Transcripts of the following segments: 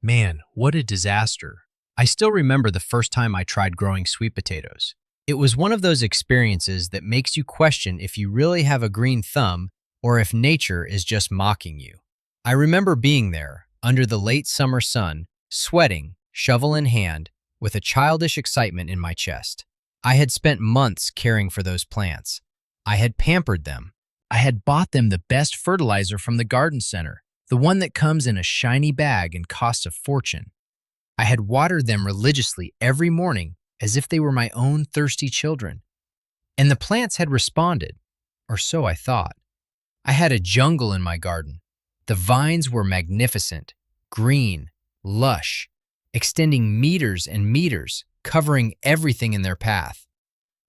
Man, what a disaster. I still remember the first time I tried growing sweet potatoes. It was one of those experiences that makes you question if you really have a green thumb or if nature is just mocking you. I remember being there, under the late summer sun, sweating, shovel in hand, with a childish excitement in my chest. I had spent months caring for those plants. I had pampered them. I had bought them the best fertilizer from the garden center, the one that comes in a shiny bag and costs a fortune. I had watered them religiously every morning as if they were my own thirsty children. And the plants had responded, or so I thought. I had a jungle in my garden. The vines were magnificent, green, lush, extending meters and meters, covering everything in their path.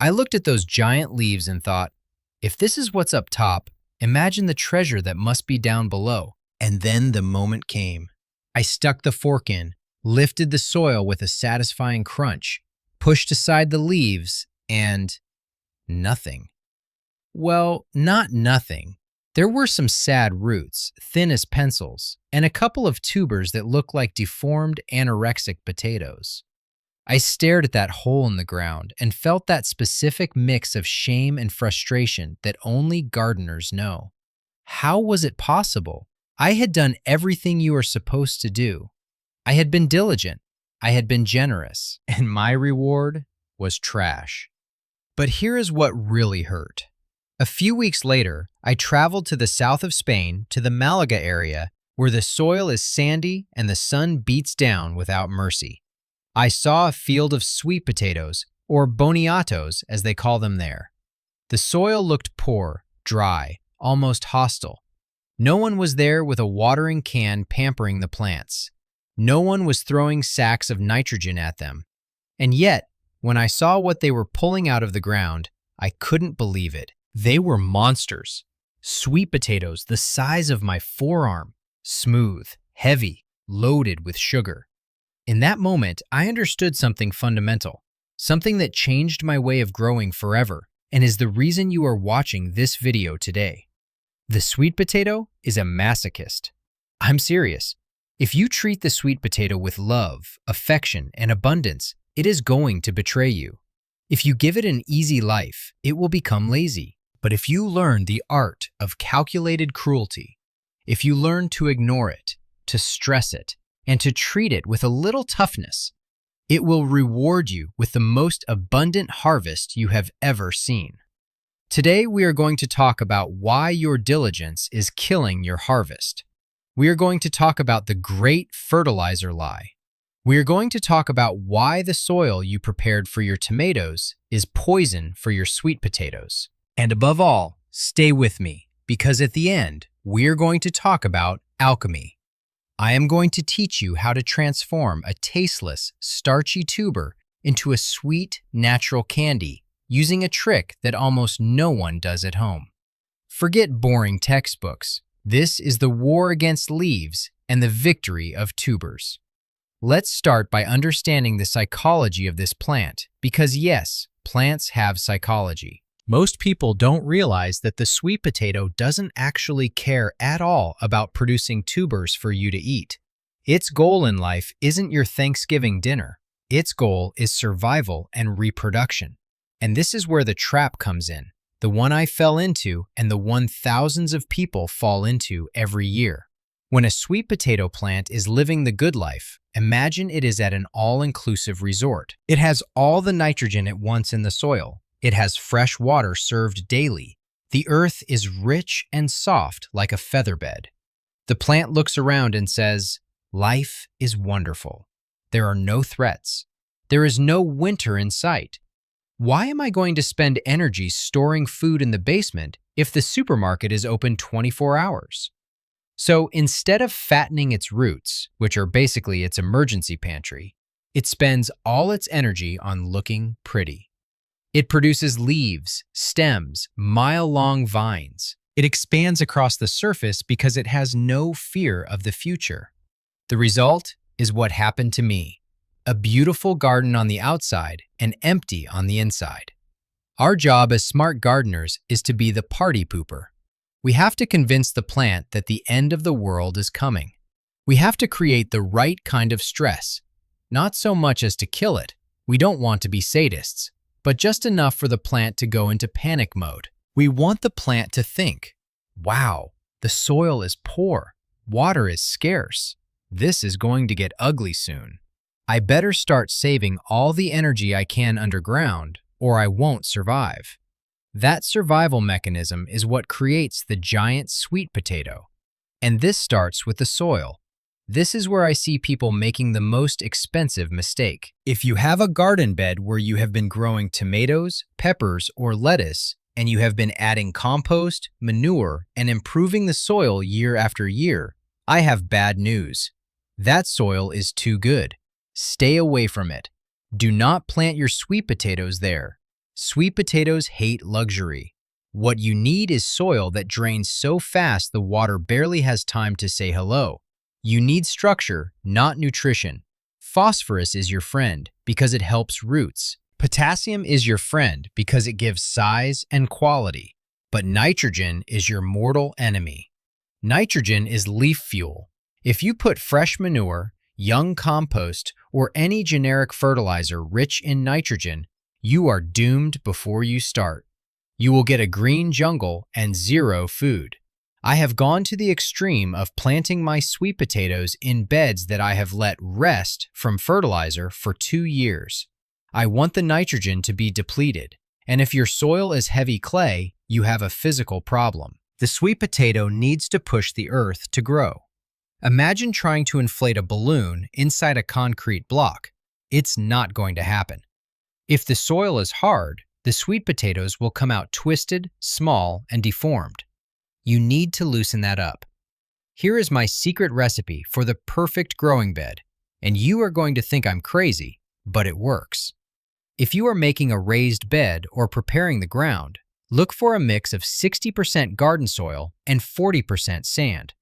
I looked at those giant leaves and thought, if this is what's up top, imagine the treasure that must be down below. And then the moment came. I stuck the fork in, lifted the soil with a satisfying crunch, pushed aside the leaves, and nothing. Well, not nothing. There were some sad roots, thin as pencils, and a couple of tubers that looked like deformed anorexic potatoes. I stared at that hole in the ground and felt that specific mix of shame and frustration that only gardeners know. How was it possible? I had done everything you are supposed to do. I had been diligent. I had been generous, and my reward was trash. But here is what really hurt. A few weeks later, I traveled to the south of Spain, to the Malaga area, where the soil is sandy and the sun beats down without mercy. I saw a field of sweet potatoes, or boniatos as they call them there. The soil looked poor, dry, almost hostile. No one was there with a watering can pampering the plants. No one was throwing sacks of nitrogen at them. And yet, when I saw what they were pulling out of the ground, I couldn't believe it. They were monsters. Sweet potatoes the size of my forearm, smooth, heavy, loaded with sugar. In that moment, I understood something fundamental, something that changed my way of growing forever, and is the reason you are watching this video today. The sweet potato is a masochist. I'm serious. If you treat the sweet potato with love, affection, and abundance, it is going to betray you. If you give it an easy life, it will become lazy. But if you learn the art of calculated cruelty, if you learn to ignore it, to stress it, and to treat it with a little toughness, it will reward you with the most abundant harvest you have ever seen. Today, we are going to talk about why your diligence is killing your harvest. We are going to talk about the great fertilizer lie. We are going to talk about why the soil you prepared for your tomatoes is poison for your sweet potatoes. And above all, stay with me, because at the end, we are going to talk about alchemy. I am going to teach you how to transform a tasteless, starchy tuber into a sweet, natural candy using a trick that almost no one does at home. Forget boring textbooks. This is the war against leaves and the victory of tubers. Let's start by understanding the psychology of this plant, because yes, plants have psychology. Most people don't realize that the sweet potato doesn't actually care at all about producing tubers for you to eat. Its goal in life isn't your Thanksgiving dinner. Its goal is survival and reproduction. And this is where the trap comes in, the one I fell into and the one thousands of people fall into every year. When a sweet potato plant is living the good life, imagine it is at an all-inclusive resort. It has all the nitrogen it wants in the soil. It has fresh water served daily. The earth is rich and soft like a feather bed. The plant looks around and says, "Life is wonderful. There are no threats. There is no winter in sight. Why am I going to spend energy storing food in the basement if the supermarket is open 24 hours?" So instead of fattening its roots, which are basically its emergency pantry, it spends all its energy on looking pretty. It produces leaves, stems, mile-long vines. It expands across the surface because it has no fear of the future. The result is what happened to me. A beautiful garden on the outside and empty on the inside. Our job as smart gardeners is to be the party pooper. We have to convince the plant that the end of the world is coming. We have to create the right kind of stress, not so much as to kill it. We don't want to be sadists, but just enough for the plant to go into panic mode. We want the plant to think, wow, the soil is poor, water is scarce. This is going to get ugly soon. I better start saving all the energy I can underground, or I won't survive. That survival mechanism is what creates the giant sweet potato. And this starts with the soil. This is where I see people making the most expensive mistake. If you have a garden bed where you have been growing tomatoes, peppers, or lettuce, and you have been adding compost, manure, and improving the soil year after year, I have bad news. That soil is too good. Stay away from it. Do not plant your sweet potatoes there. Sweet potatoes hate luxury. What you need is soil that drains so fast the water barely has time to say hello. You need structure, not nutrition. Phosphorus is your friend because it helps roots. Potassium is your friend because it gives size and quality. But nitrogen is your mortal enemy. Nitrogen is leaf fuel. If you put fresh manure, young compost, or any generic fertilizer rich in nitrogen, you are doomed before you start. You will get a green jungle and zero food. I have gone to the extreme of planting my sweet potatoes in beds that I have let rest from fertilizer for 2 years. I want the nitrogen to be depleted, and if your soil is heavy clay, you have a physical problem. The sweet potato needs to push the earth to grow. Imagine trying to inflate a balloon inside a concrete block. It's not going to happen. If the soil is hard, the sweet potatoes will come out twisted, small, and deformed. You need to loosen that up. Here is my secret recipe for the perfect growing bed, and you are going to think I'm crazy, but it works. If you are making a raised bed or preparing the ground, look for a mix of 60% garden soil and 40% sand.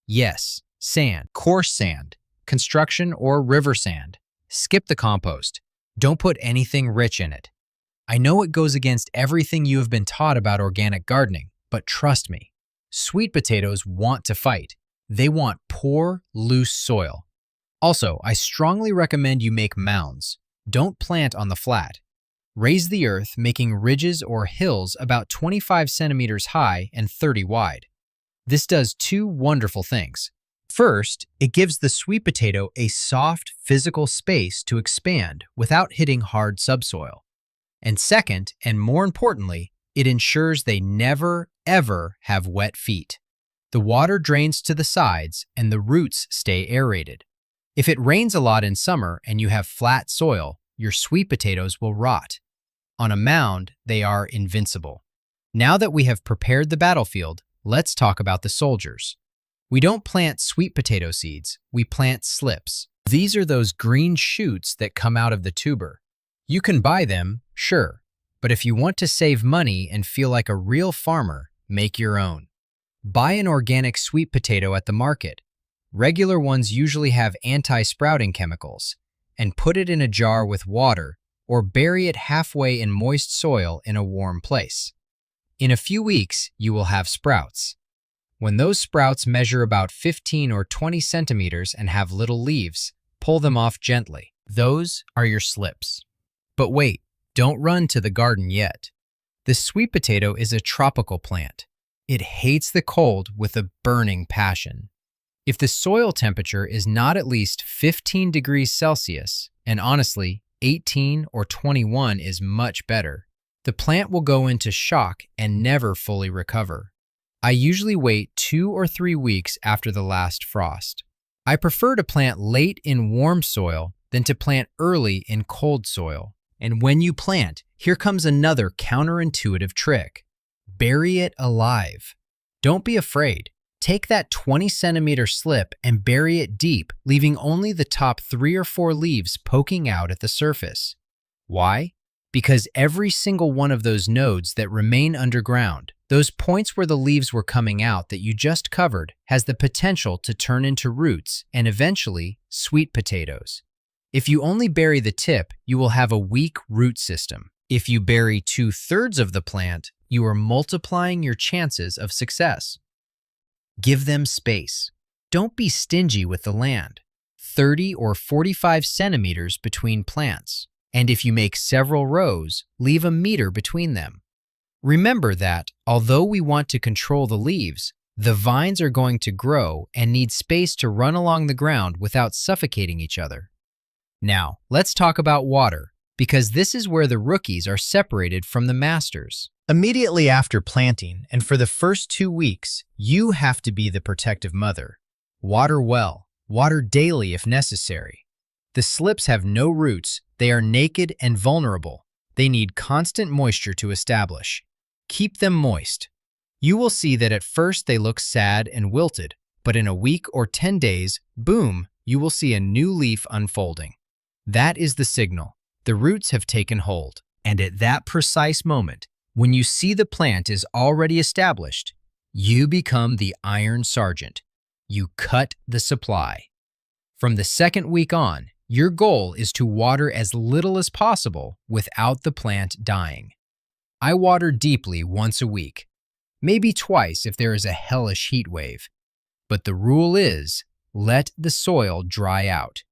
Yes, sand, coarse sand, construction or river sand. Skip the compost. Don't put anything rich in it. I know it goes against everything you have been taught about organic gardening, but trust me, sweet potatoes want to fight. They want poor, loose soil. Also, I strongly recommend you make mounds. Don't plant on the flat. Raise the earth, making ridges or hills about 25 centimeters high and 30 wide. This does 2 wonderful things. First, it gives the sweet potato a soft, physical space to expand without hitting hard subsoil. And second, and more importantly, it ensures they never, ever have wet feet. The water drains to the sides and the roots stay aerated. If it rains a lot in summer and you have flat soil, your sweet potatoes will rot. On a mound, they are invincible. Now that we have prepared the battlefield, let's talk about the soldiers. We don't plant sweet potato seeds, we plant slips. These are those green shoots that come out of the tuber. You can buy them, sure, but if you want to save money and feel like a real farmer, make your own. Buy an organic sweet potato at the market. Regular ones usually have anti-sprouting chemicals, and put it in a jar with water or bury it halfway in moist soil in a warm place. In a few weeks, you will have sprouts. When those sprouts measure about 15 or 20 centimeters and have little leaves, pull them off gently. Those are your slips. But wait, don't run to the garden yet. The sweet potato is a tropical plant. It hates the cold with a burning passion. If the soil temperature is not at least 15 degrees Celsius, and honestly, 18 or 21 is much better, the plant will go into shock and never fully recover. I usually wait 2 or 3 weeks after the last frost. I prefer to plant late in warm soil than to plant early in cold soil. And when you plant, here comes another counterintuitive trick. Bury it alive. Don't be afraid. Take that 20-centimeter slip and bury it deep, leaving only the top 3 or 4 leaves poking out at the surface. Why? Because every single one of those nodes that remain underground, those points where the leaves were coming out that you just covered, has the potential to turn into roots and eventually sweet potatoes. If you only bury the tip, you will have a weak root system. If you bury 2/3 of the plant, you are multiplying your chances of success. Give them space. Don't be stingy with the land. 30 or 45 centimeters between plants. And if you make several rows, leave a meter between them. Remember that, although we want to control the leaves, the vines are going to grow and need space to run along the ground without suffocating each other. Now, let's talk about water, because this is where the rookies are separated from the masters. Immediately after planting, and for the first 2 weeks, you have to be the protective mother. Water well, water daily if necessary. The slips have no roots, they are naked and vulnerable. They need constant moisture to establish. Keep them moist. You will see that at first they look sad and wilted, but in a week or 10 days, boom, you will see a new leaf unfolding. That is the signal. The roots have taken hold. And at that precise moment, when you see the plant is already established, you become the Iron Sergeant. You cut the supply. From the second week on, your goal is to water as little as possible without the plant dying. I water deeply once a week, maybe twice if there is a hellish heat wave. But the rule is, let the soil dry out.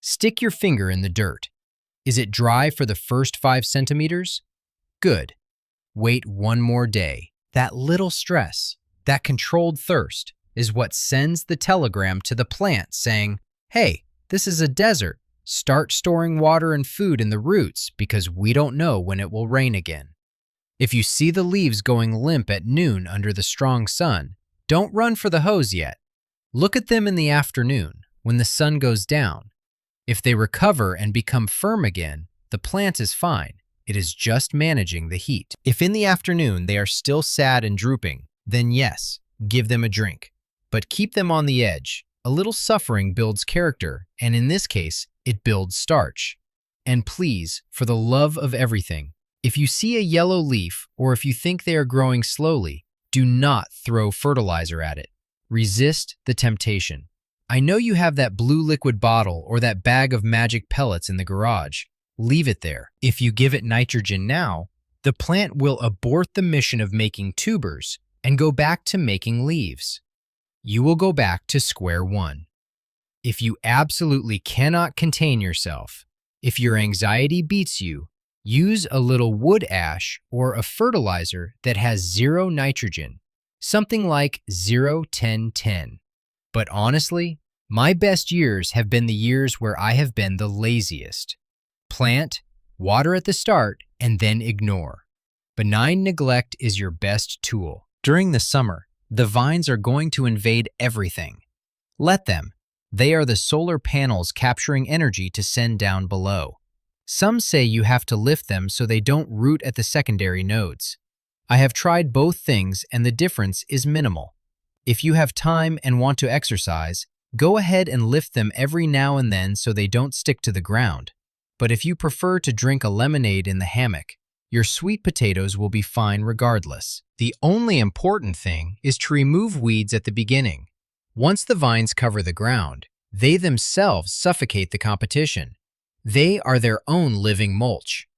Stick your finger in the dirt. Is it dry for the first 5 centimeters? Good. Wait one more day. That little stress, that controlled thirst, is what sends the telegram to the plant saying, hey, this is a desert. Start storing water and food in the roots because we don't know when it will rain again. If you see the leaves going limp at noon under the strong sun, don't run for the hose yet. Look at them in the afternoon when the sun goes down. If they recover and become firm again, the plant is fine. It is just managing the heat. If in the afternoon they are still sad and drooping, then yes, give them a drink. But keep them on the edge. A little suffering builds character, and in this case, it builds starch. And please, for the love of everything, if you see a yellow leaf or if you think they are growing slowly, do not throw fertilizer at it. Resist the temptation. I know you have that blue liquid bottle or that bag of magic pellets in the garage. Leave it there. If you give it nitrogen now, the plant will abort the mission of making tubers and go back to making leaves. You will go back to square one. If you absolutely cannot contain yourself, if your anxiety beats you, use a little wood ash or a fertilizer that has 0 nitrogen, something like 0-10-10. But honestly, my best years have been the years where I have been the laziest. Plant, water at the start, and then ignore. Benign neglect is your best tool. During the summer, the vines are going to invade everything. Let them. They are the solar panels capturing energy to send down below. Some say you have to lift them so they don't root at the secondary nodes. I have tried both things and the difference is minimal. If you have time and want to exercise, go ahead and lift them every now and then so they don't stick to the ground. But if you prefer to drink a lemonade in the hammock, your sweet potatoes will be fine regardless. The only important thing is to remove weeds at the beginning. Once the vines cover the ground, they themselves suffocate the competition. They are their own living mulch.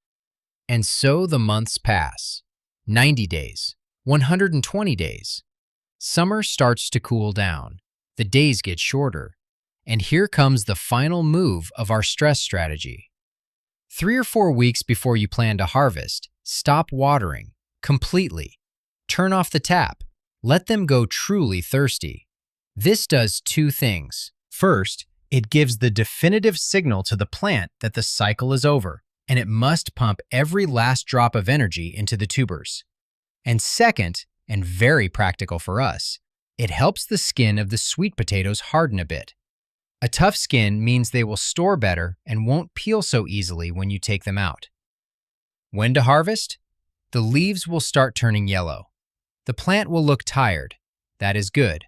And so the months pass. 90 days, 120 days. Summer starts to cool down. The days get shorter. And here comes the final move of our stress strategy. 3 or 4 weeks before you plan to harvest, stop watering completely. Turn off the tap. Let them go truly thirsty. This does 2 things. First, it gives the definitive signal to the plant that the cycle is over, and it must pump every last drop of energy into the tubers. And second, and very practical for us, it helps the skin of the sweet potatoes harden a bit. A tough skin means they will store better and won't peel so easily when you take them out. When to harvest? The leaves will start turning yellow. The plant will look tired. That is good.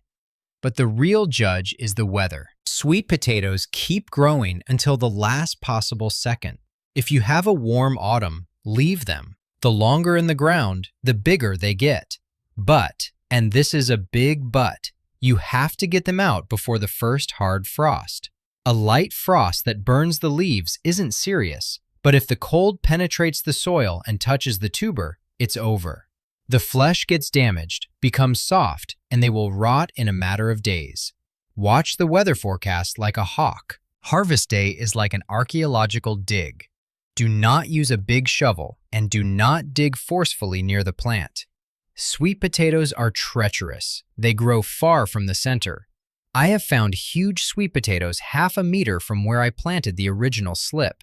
But the real judge is the weather. Sweet potatoes keep growing until the last possible second. If you have a warm autumn, leave them. The longer in the ground, the bigger they get. But, and this is a big but, you have to get them out before the first hard frost. A light frost that burns the leaves isn't serious, but if the cold penetrates the soil and touches the tuber, it's over. The flesh gets damaged, becomes soft, and they will rot in a matter of days. Watch the weather forecast like a hawk. Harvest day is like an archaeological dig. Do not use a big shovel and do not dig forcefully near the plant. Sweet potatoes are treacherous. They grow far from the center. I have found huge sweet potatoes half a meter from where I planted the original slip.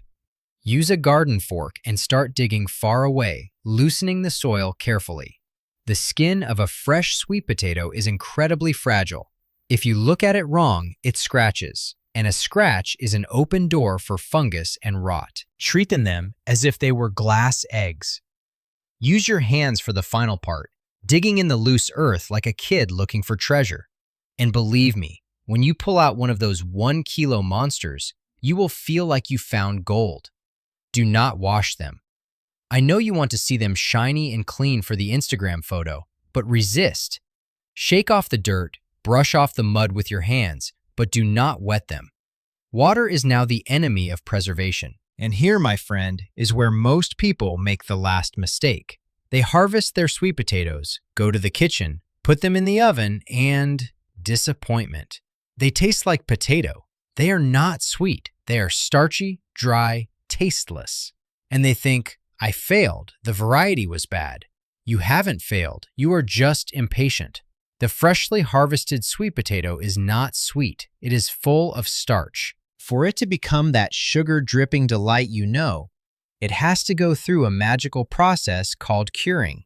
Use a garden fork and start digging far away, loosening the soil carefully. The skin of a fresh sweet potato is incredibly fragile. If you look at it wrong, it scratches, and a scratch is an open door for fungus and rot. Treat them as if they were glass eggs. Use your hands for the final part, digging in the loose earth like a kid looking for treasure. And believe me, when you pull out one of those 1-kilo monsters, you will feel like you found gold. Do not wash them. I know you want to see them shiny and clean for the Instagram photo, but resist. Shake off the dirt, brush off the mud with your hands, but do not wet them. Water is now the enemy of preservation. And here, my friend, is where most people make the last mistake. They harvest their sweet potatoes, go to the kitchen, put them in the oven, and disappointment. They taste like potato. They are not sweet. They are starchy, dry, tasteless. And they think, I failed. The variety was bad. You haven't failed. You are just impatient. The freshly harvested sweet potato is not sweet. It is full of starch. For it to become that sugar-dripping delight you know, it has to go through a magical process called curing.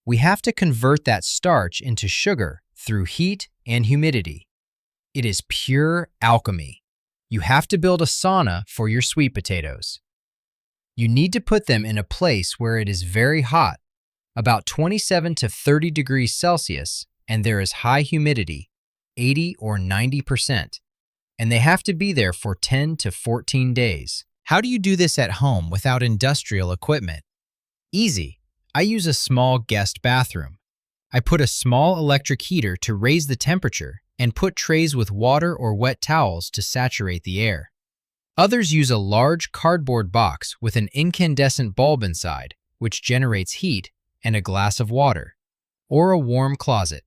We have to convert that starch into sugar through heat and humidity. It is pure alchemy. You have to build a sauna for your sweet potatoes. You need to put them in a place where it is very hot, about 27 to 30 degrees Celsius, and there is high humidity, 80 or 90%, and they have to be there for 10 to 14 days. How do you do this at home without industrial equipment? Easy. I use a small guest bathroom. I put a small electric heater to raise the temperature and put trays with water or wet towels to saturate the air. Others use a large cardboard box with an incandescent bulb inside, which generates heat, and a glass of water, or a warm closet.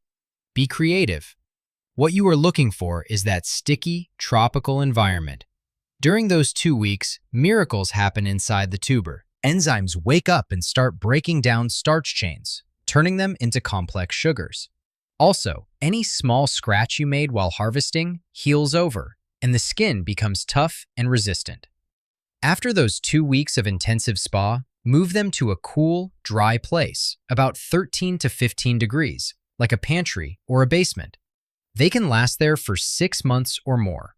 Be creative. What you are looking for is that sticky, tropical environment. During those 2 weeks, miracles happen inside the tuber. Enzymes wake up and start breaking down starch chains, turning them into complex sugars. Also, any small scratch you made while harvesting heals over, and the skin becomes tough and resistant. After those 2 weeks of intensive spa, move them to a cool, dry place, about 13 to 15 degrees, like a pantry or a basement. They can last there for 6 months or more.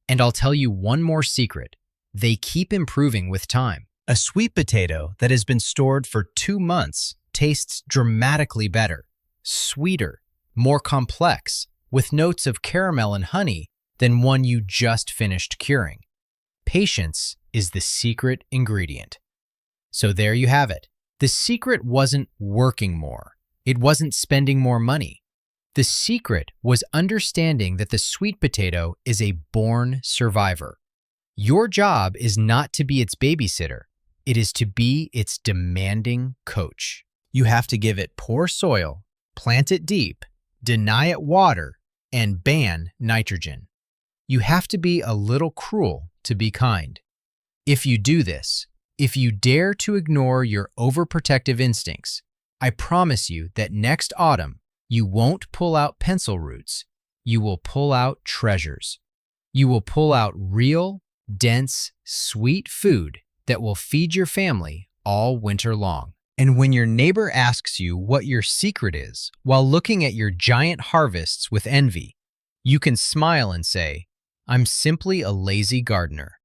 And I'll tell you one more secret. They keep improving with time. A sweet potato that has been stored for 2 months tastes dramatically better, sweeter, more complex, with notes of caramel and honey than one you just finished curing. Patience is the secret ingredient. So there you have it. The secret wasn't working more. It wasn't spending more money. The secret was understanding that the sweet potato is a born survivor. Your job is not to be its babysitter. It is to be its demanding coach. You have to give it poor soil, plant it deep, deny it water, and ban nitrogen. You have to be a little cruel to be kind. If you do this, if you dare to ignore your overprotective instincts, I promise you that next autumn, you won't pull out pencil roots. You will pull out treasures. You will pull out real, dense, sweet food that will feed your family all winter long. And when your neighbor asks you what your secret is while looking at your giant harvests with envy, you can smile and say, I'm simply a lazy gardener.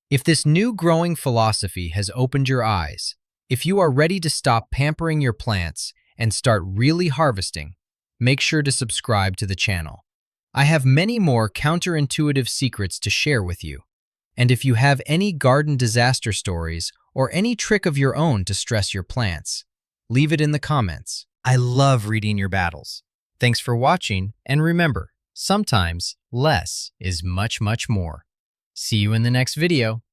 If this new growing philosophy has opened your eyes, if you are ready to stop pampering your plants and start really harvesting, make sure to subscribe to the channel. I have many more counterintuitive secrets to share with you. And if you have any garden disaster stories or any trick of your own to stress your plants, leave it in the comments. I love reading your battles. Thanks for watching, and remember, sometimes less is much, much more. See you in the next video.